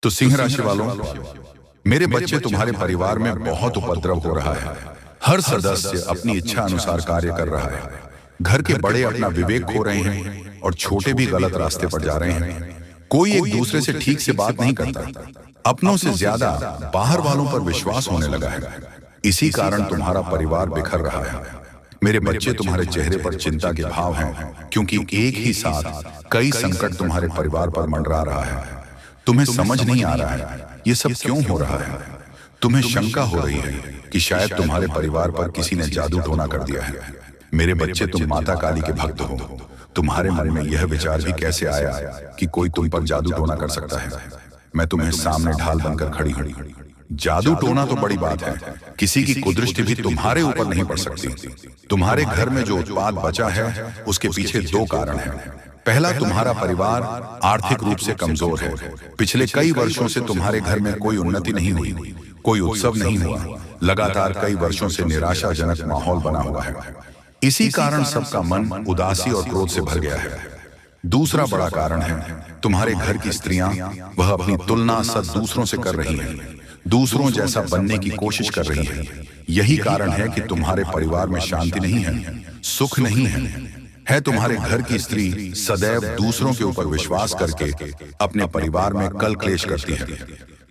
तो सिंह राशि वालों, मेरे बच्चे तुम्हारे परिवार में बहुत उपद्रव हो रहा है। हर सदस्य अपनी इच्छा अनुसार कार्य कर रहा है। घर के बड़े अपना विवेक खो रहे हैं और छोटे भी गलत रास्ते पर जा रहे हैं। कोई एक दूसरे से ठीक से बात नहीं करता। अपनों से ज्यादा बाहर वालों पर विश्वास होने लगा है। इसी कारण तुम्हारा परिवार बिखर रहा है। मेरे बच्चे, तुम्हारे चेहरे पर चिंता के भाव हैं, क्योंकि एक ही साथ कई संकट तुम्हारे परिवार पर मंडरा रहा है। तुम्हें समझ नहीं आ रहा है ये सब क्यों हो रहा है। तुम्हें शंका हो रही है कि शायद तुम्हारे परिवार पर किसी ने जादू टोना कर दिया है। मेरे बच्चे, तुम माता काली के भक्त हो। तुम्हारे मन में यह विचार भी कैसे आया कि कोई तुम पर जादू टोना कर सकता है। मैं तुम्हें सामने ढाल बनकर खड़ी हूं। जादू टोना तो बड़ी बात है, किसी की कुदृष्टि भी तुम्हारे ऊपर नहीं पड़ सकती। तुम्हारे घर में जो उत्पाद बचा है उसके पीछे दो कारण हैं। पहला, तुम्हारा परिवार आर्थिक रूप से कमजोर है। पिछले कई वर्षों से तुम्हारे घर में कोई उन्नति नहीं हुई, कोई उत्सव नहीं हुआ। लगातार कई वर्षों से निराशाजनक माहौल बना हुआ है। इसी कारण सबका मन उदासी और क्रोध से भर गया है। दूसरा बड़ा कारण है, तुम्हारे घर की स्त्रियां वह अपनी तुलना सब दूसरों से कर रही हैं, दूसरों जैसा बनने की कोशिश कर रही हैं। यही कारण है कि तुम्हारे परिवार में शांति नहीं है, सुख नहीं है। तुम्हारे घर की स्त्री सदैव दूसरों के ऊपर विश्वास करके अपने परिवार में कल क्लेश करती है,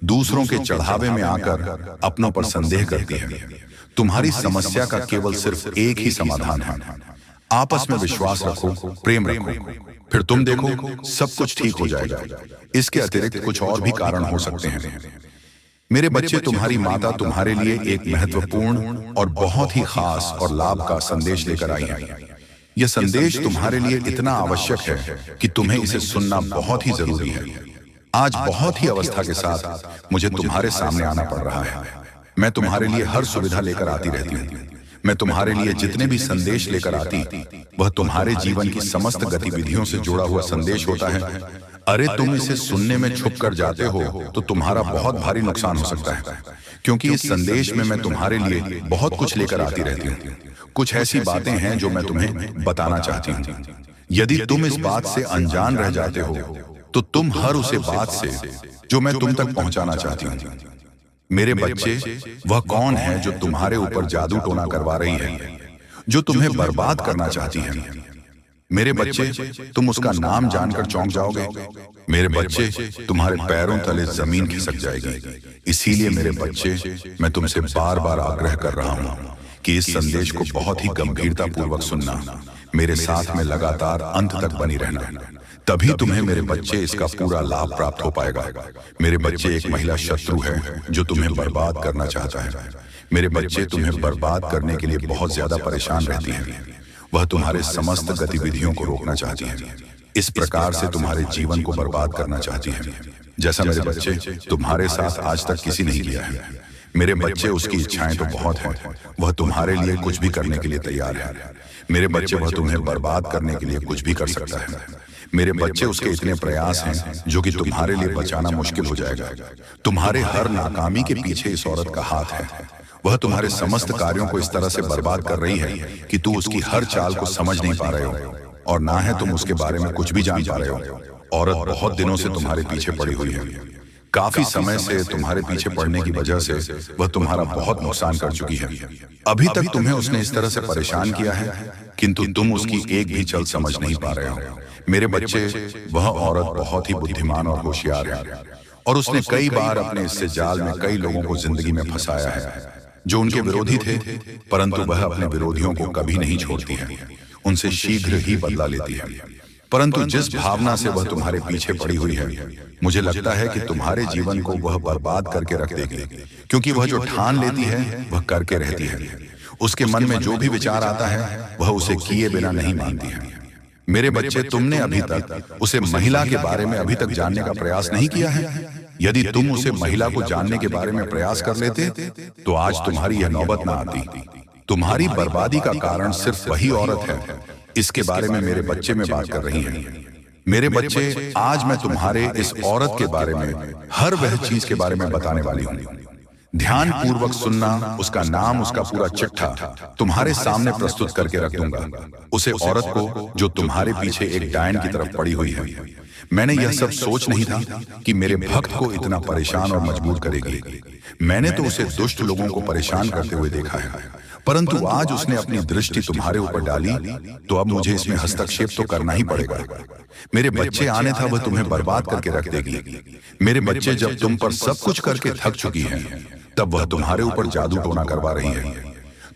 दूसरों के चढ़ावे में आकर अपनों पर संदेह करती है। तुम्हारी समस्या का केवल सिर्फ एक ही समाधान है, आपस में विश्वास रखो, प्रेम रखो, फिर तुम देखो सब कुछ ठीक हो जाएगा। इसके अतिरिक्त कुछ और भी कारण हो सकते हैं। मेरे बच्चे, तुम्हारी माता तुम्हारे लिए एक महत्वपूर्ण और बहुत ही खास और लाभ का संदेश लेकर आई है। यह संदेश तुम्हारे लिए इतना आवश्यक है कि तुम्हें इसे सुनना बहुत ही जरूरी है। आज बहुत ही अवस्था के साथ मुझे तुम्हारे सामने आना पड़ रहा है। मैं तुम्हारे लिए हर सुविधा लेकर आती रहती हूँ। मैं तुम्हारे लिए जितने भी संदेश लेकर आती, वह तुम्हारे जीवन की समस्त गतिविधियों से जुड़ा हुआ संदेश होता है। अरे, तुम इसे सुनने में छुप कर जाते हो तो तुम्हारा बहुत भारी नुकसान हो सकता है, क्योंकि इस संदेश में मैं तुम्हारे लिए बहुत कुछ लेकर आती रहती हूँ। कुछ ऐसी बातें हैं जो मैं तुम्हें बताना चाहती हूँ। यदि तुम इस बात से अनजान रह जाते हो तो तुम हर उसे बात से जो मैं तुम तक पहुंचाना चाहती हूँ। मेरे बच्चे, वह कौन है जो तुम्हारे ऊपर जादू टोना करवा रही है, जो तुम्हें बर्बाद करना चाहती है। मेरे बच्चे, तुम उसका नाम जानकर चौंक जाओगे। मेरे बच्चे, तुम्हारे पैरों तले जमीन खिसक जाएगी। इसीलिए मेरे बच्चे, मैं तुमसे बार बार आग्रह कर रहा हूँ कि इस संदेश को बहुत ही गंभीरता पूर्वक सुनना, मेरे साथ में लगातार अंत तक बनी रहना, तभी तुम्हें मेरे बच्चे इसका पूरा लाभ प्राप्त हो पाएगा। मेरे बच्चे, एक महिला शत्रु है जो तुम्हें बर्बाद करना चाहता है। मेरे बच्चे, तुम्हें बर्बाद करने के लिए बहुत ज्यादा परेशान रहती है। वह तुम्हारे समस्त गतिविधियों को रोकना चाहती है, इस प्रकार से तुम्हारे जीवन को बर्बाद करना चाहती है, जैसा मेरे बच्चे तुम्हारे साथ आज तक किसी नहीं किया है। मेरे बच्चे, उसकी इच्छाएं तो बहुत हैं, वह तुम्हारे लिए कुछ भी करने के लिए तैयार है। मेरे बच्चे, वह तुम्हें बर्बाद करने के लिए कुछ भी कर सकता है। मेरे बच्चे, उसके इतने प्रयास हैं जो कि तुम्हारे लिए बचाना मुश्किल हो जाएगा। तुम्हारे हर नाकामी के पीछे इस औरत का हाथ है। वह तुम्हारे समस्त कार्यों को इस तरह से बर्बाद कर रही है कि तू उसकी हर चाल को समझ नहीं पा रहे हो, और ना है तुम उसके बारे में कुछ भी जान पा रहे हो। औरत बहुत दिनों से तुम्हारे पीछे पड़ी हुई है। काफी समय से तुम्हारे पीछे पड़ने की वजह से वह तुम्हारा बहुत नुकसान कर चुकी है। अभी तक तुम्हें उसने इस तरह से परेशान किया है, किंतु तुम उसकी एक भी चल समझ नहीं पा रहे हो। मेरे बच्चे, वह औरत बहुत ही बुद्धिमान और होशियार है, और उसने कई बार अपने इससे जाल में कई लोगों को जिंदगी में फंसाया है जो उनके विरोधी थे, परंतु वह अपने विरोधियों को कभी नहीं छोड़ती है, उनसे शीघ्र ही बदला लेती है। परंतु जिस भावना से वह तुम्हारे पीछे पड़ी हुई है, मुझे लगता है कि तुम्हारे जीवन को वह बर्बाद करके रख देगी, क्योंकि वह जो ठान लेती है वह करके रहती है। उसके मन में जो भी विचार आता है वह उसे किए बिना नहीं मानती है। मेरे बच्चे, तुमने अभी तक उसे महिला के बारे में अभी तक जानने का प्रयास नहीं किया है। यदि तुम उसे महिला को जानने के बारे में प्रयास कर लेते तो आज तुम्हारी यह नौबत ना आती। तुम्हारी बर्बादी का कारण सिर्फ वही औरत है। इसके बारे में मेरे बच्चे में बात कर रही हैं। मेरे बच्चे, आज मैं तुम्हारे इस औरत के बारे में हर वह चीज के बारे में बताने वाली हूँ। ध्यान पूर्वक सुनना। उसका नाम, उसका पूरा चिट्ठा तुम्हारे सामने प्रस्तुत करके रख दूंगा। उसे औरत को जो तुम्हारे पीछे एक डायन की तरफ पड़ी हुई है। मैंने यह सब सोच नहीं था कि मेरे भक्त को इतना परेशान और मजबूर करेगी। मैंने तो उसे दुष्ट लोगों को परेशान करते हुए देखा है, परंतु आज उसने अपनी दृष्टि तुम्हारे ऊपर डाली, तो अब मुझे इसमें हस्तक्षेप तो करना ही पड़ेगा। मेरे बच्चे आने था वह तुम्हें बर्बाद करके रख देगी। मेरे बच्चे जब तुम पर सब कुछ करके थक चुकी हैं, तब वह तुम्हारे ऊपर जादू टोना करवा रही है।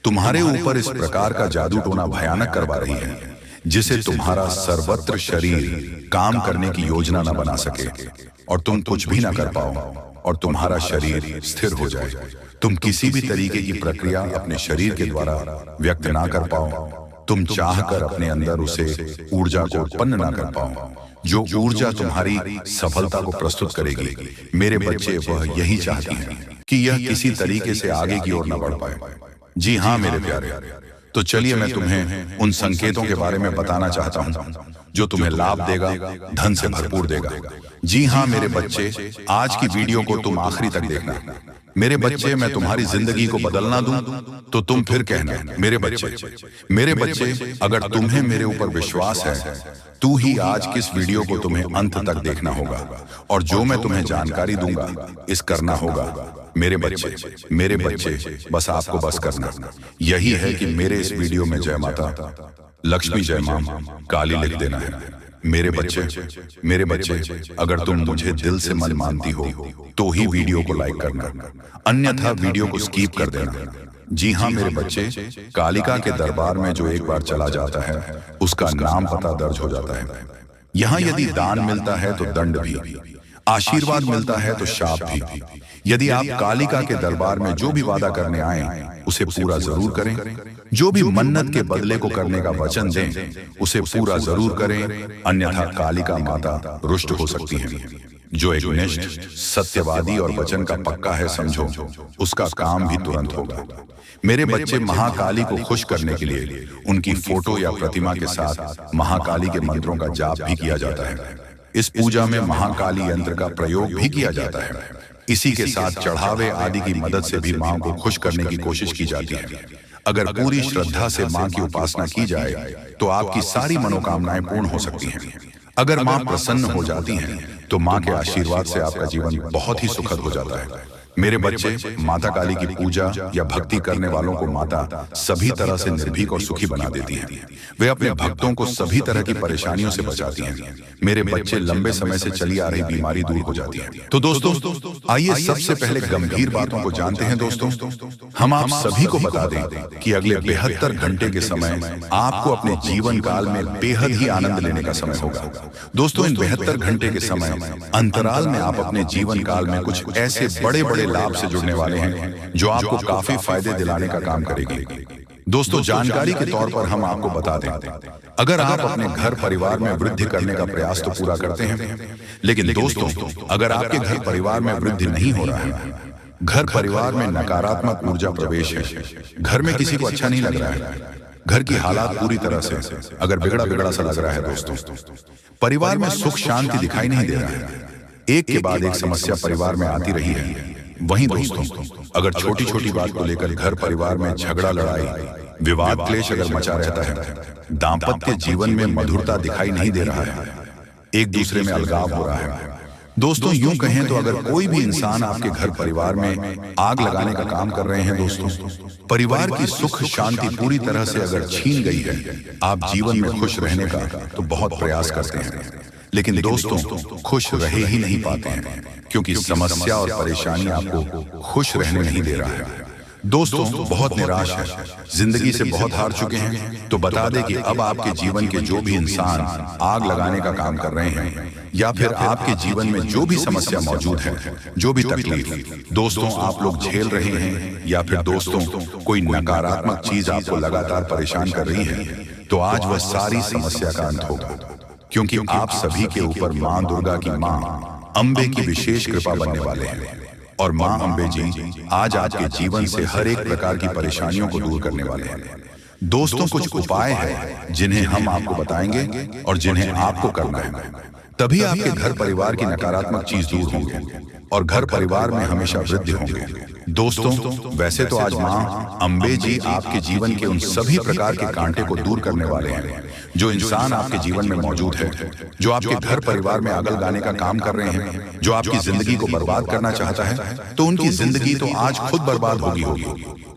तुम्हारे ऊपर इस प्रकार का जादू टोना भयानक करवा रही है जिसे तुम्हारा सर्वत्र शरीर काम करने की योजना न बना सके और तुम कुछ भी ना कर पाओ और तुम्हारा शरीर स्थिर हो जाए। तुम किसी भी तरीके की प्रक्रिया अपने शरीर के द्वारा व्यक्त ना कर पाओ। तुम चाहकर अपने अंदर उसे ऊर्जा को उत्पन्न ना कर पाओ जो ऊर्जा तुम्हारी सफलता को प्रस्तुत करेगी। मेरे बच्चे वह यही चाहती हैं कि यह किसी तरीके से आगे की ओर न बढ़ पाए। जी हाँ मेरे प्यारे, तो चलिए मैं तुम्हें उन संकेतों के बारे में बताना चाहता हूं जो तुम्हें लाभ देगा, धन से भरपूर देगा। जी हाँ मेरे बच्चे, आज की वीडियो को तुम आखिरी तक देखना। मेरे बच्चे, मैं तुम्हारी जिंदगी को बदलना दूं तो तुम फिर कहना मेरे बच्चे, अगर तुम्हें मेरे ऊपर विश्वास है तू ही आज किस वीडियो को तुम्हें अंत तक देखना होगा और जो मैं तुम्हें जानकारी दूंगा इस करना होगा। मेरे बच्चे, बस आपको बस करना यही है कि मेरे इस वीडियो में जय माता लक्ष्मी, जय मां काली लिख देना है। मेरे बच्चे, अगर तुम मुझे दिल से मन मानती हो तो ही वीडियो को लाइक करना, अन्यथा वीडियो को स्किप कर देना। जी हाँ मेरे बच्चे, कालिका के दरबार में जो एक बार चला जाता है उसका नाम पता दर्ज हो जाता है। यहाँ यदि दान मिलता है तो दंड भी, आशीर्वाद मिलता है तो शाप भी। यदि आप कालिका के दरबार में जो भी वादा करने आए उसे पूरा जरूर करें। जो भी मन्नत के बदले को करने का वचन दें उसे पूरा जरूर करें, अन्यथा कालिका माता रुष्ट हो सकती है। जो एक निष्ठ, सत्यवादी और वचन का पक्का है समझो, उसका काम भी तुरंत होगा। मेरे बच्चे, महाकाली को खुश करने के लिए उनकी फोटो या प्रतिमा के साथ महाकाली के मंत्रों का जाप भी किया जाता है। इस पूजा में महाकाली यंत्र का प्रयोग भी किया जाता है। इसी के साथ चढ़ावे आदि की मदद से भी मां को खुश करने की कोशिश की जाती है। अगर पूरी श्रद्धा से मां की उपासना की जाए तो आपकी सारी मनोकामनाएं पूर्ण हो सकती हैं। अगर मां प्रसन्न हो जाती हैं तो मां के आशीर्वाद से आपका जीवन बहुत ही सुखद हो जाता है। मेरे बच्चे, माता काली की पूजा या भक्ति करने वालों को माता सभी तरह से निर्भीक और सुखी बना देती हैं। वे अपने भक्तों को सभी तरह की परेशानियों से बचाती हैं। मेरे बच्चे, लंबे समय से चली आ रही बीमारी दूर हो जाती है। तो दोस्तों, आइए सबसे पहले गंभीर बातों को जानते हैं। दोस्तों, हम आप सभी को बता दें कि अगले 72 घंटे के समय आपको अपने जीवन काल में बेहद ही आनंद लेने का समय होगा। दोस्तों, इन 72 घंटे के समय अंतराल में आप अपने जीवन काल में कुछ ऐसे बड़े बड़े लाभ से जुड़ने वाले हैं जो आपको काफी फायदे दिलाने का काम करेगी। दोस्तों, जानकारी के तौर पर हम आपको बता दें, अगर आप अपने घर परिवार में वृद्धि करने का प्रयास तो पूरा करते हैं, लेकिन दोस्तों अगर आपके घर परिवार में वृद्धि नहीं हो रहा है, घर परिवार में नकारात्मक ऊर्जा प्रवेश है, घर में किसी को अच्छा नहीं लग रहा है, घर की हालात पूरी तरह से अगर बिगड़ा सा लग रहा है, दोस्तों परिवार में सुख शांति दिखाई नहीं दे रहा है, एक के बाद एक समस्या परिवार में आती रही है। वहीं दोस्तों, अगर छोटी छोटी बात को लेकर घर परिवार में झगड़ा, लड़ाई, विवाद, क्लेश अगर मचा रहता है, दाम्पत्य जीवन में मधुरता दिखाई नहीं दे रहा है, एक दूसरे में अलगाव हो रहा है, दोस्तों यूं कहें तो अगर कोई भी इंसान आपके घर परिवार में आग लगाने का काम कर रहे हैं, दोस्तों परिवार की सुख शांति पूरी तरह से अगर छीन गई है, आप जीवन में खुश रहने का तो बहुत प्रयास करते हैं, लेकिन दोस्तों खुश रहे ही नहीं पाते हैं क्योंकि समस्या और परेशानी आपको खुश रहने नहीं दे रहा है। दोस्तों बहुत निराश है, जिंदगी से बहुत हार चुके हैं, तो बता दें कि अब आपके जीवन के जो भी इंसान आग लगाने का काम कर रहे हैं या फिर आपके जीवन में जो भी समस्या मौजूद है, जो भी तकलीफ दोस्तों आप लोग झेल रहे हैं या फिर दोस्तों कोई नकारात्मक चीज आपको लगातार परेशान कर रही है, तो आज वह सारी समस्या का अंत होगा, क्योंकि आप सभी के ऊपर मां दुर्गा की मां अंबे की विशेष कृपा बनने वाले हैं और मां अंबे जी आज आपके जीवन से हर एक प्रकार की परेशानियों को दूर करने वाले हैं। दोस्तों कुछ उपाय हैं जिन्हें हम आपको बताएंगे और जिन्हें आपको करना है। तभी आपके घर परिवार की नकारात्मक चीज दूर होंगे और घर परिवार में हमेशा वृद्धि होंगे। दोस्तों, वैसे तो आज माँ अम्बे जी आपके जीवन के उन सभी प्रकार के कांटे को दूर करने वाले हैं जो इंसान आपके जीवन में मौजूद है, जो आपके घर परिवार में आग लगाने का काम कर रहे हैं, जो आपकी जिंदगी को बर्बाद करना चाहता है, तो उनकी जिंदगी तो आज खुद बर्बाद होगी,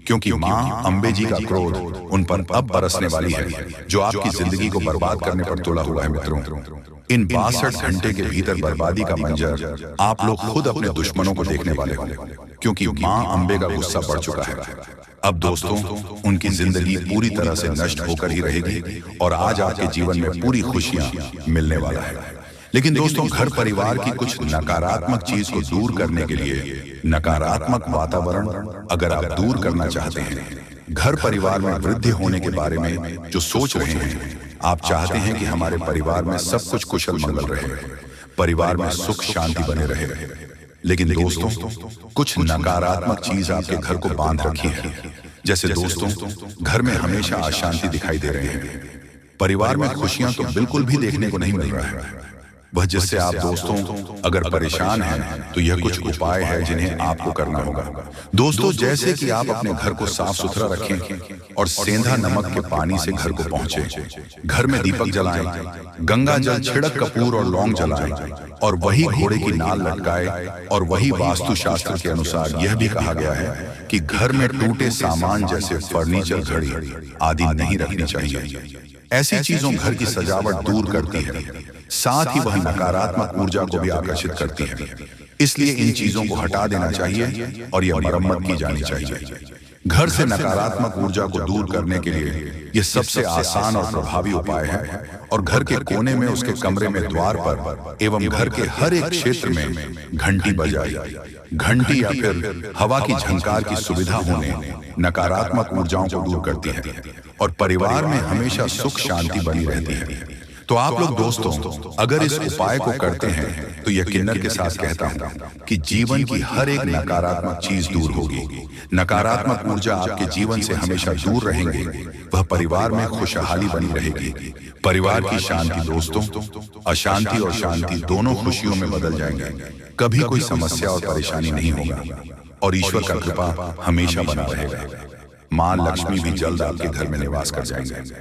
क्योंकि माँ अम्बे जी का क्रोध उन पर अब बरसने वाली है, जो आपकी जिंदगी को बर्बाद करने पर तुला हुआ है। मित्रों, इन 62 घंटे के भीतर बर्बादी का मंजर आप लोग खुद अपने दुश्मनों को देखने वाले हो, क्योंकि माँ अम्बे का गुस्सा बढ़ चुका है। अब दोस्तों, उनकी जिंदगी पूरी तरह से नष्ट होकर ही रहेगी और आज आपके जीवन में पूरी खुशियां मिलने वाला है। लेकिन दोस्तों, घर परिवार की कुछ नकारात्मक चीज को दूर करने के लिए नकारात्मक वातावरण अगर आप दूर करना चाहते हैं, घर परिवार में वृद्धि होने के बारे में जो सोच रहे हैं, आप चाहते हैं कि हमारे परिवार में सब कुछ कुशल मंगल रहे, परिवार में सुख शांति बने रहे, लेकिन दोस्तों, कुछ नकारात्मक चीज आपके घर को बांध रखी है। जैसे दोस्तों, घर में हमेशा अशांति दिखाई दे रहे हैं, परिवार में खुशियां तो बिल्कुल भी देखने को नहीं मिल रहा है। वह जिससे आप दोस्तों अगर परेशान हैं तो यह कुछ उपाय है जिन्हें आपको करना होगा। दोस्तों, जैसे कि आप अपने घर को साफ सुथरा रखें और सेंधा नमक के पानी से घर को पहुंचे, घर में दीपक जलाएं, गंगा जल छिड़क कपूर और लौंग जलाएं और वही घोड़े की नाल लटकाए। और वही वास्तु शास्त्र के अनुसार यह भी कहा गया है कि घर में टूटे सामान जैसे फर्नीचर, घड़ी आदि नहीं रखनी चाहिए। ऐसी चीजों घर की सजावट दूर करती है, साथ ही वह नकारात्मक ऊर्जा को भी आकर्षित करती है। इसलिए इन चीजों को हटा देना चाहिए और यह मरम्मत की जानी चाहिए। घर से नकारात्मक ऊर्जा को दूर करने के लिए यह सबसे आसान और प्रभावी उपाय है। और घर के कोने में, उसके कमरे में, द्वार पर एवं घर के हर एक क्षेत्र में घंटी बजाई। घंटी या फिर हवा की झंकार की सुविधा होने नकारात्मक ऊर्जाओं को दूर करती है और परिवार में हमेशा सुख शांति बनी रहती है। तो आप लोग दोस्तों, अगर इस उपाय को करते हैं तो यकीनन के साथ कहता हूं कि जीवन की हर एक नकारात्मक चीज दूर होगी। नकारात्मक ऊर्जा आपके जीवन से हमेशा दूर रहेंगे, वह परिवार में खुशहाली बनी रहेगी। परिवार की शांति दोस्तों, अशांति और शांति दोनों खुशियों में बदल जाएंगे। कभी कोई समस्या और परेशानी नहीं होगी और ईश्वर का कृपा हमेशा बना रहेगा। मां लक्ष्मी भी जल्द आपके घर में निवास कर जाएंगे।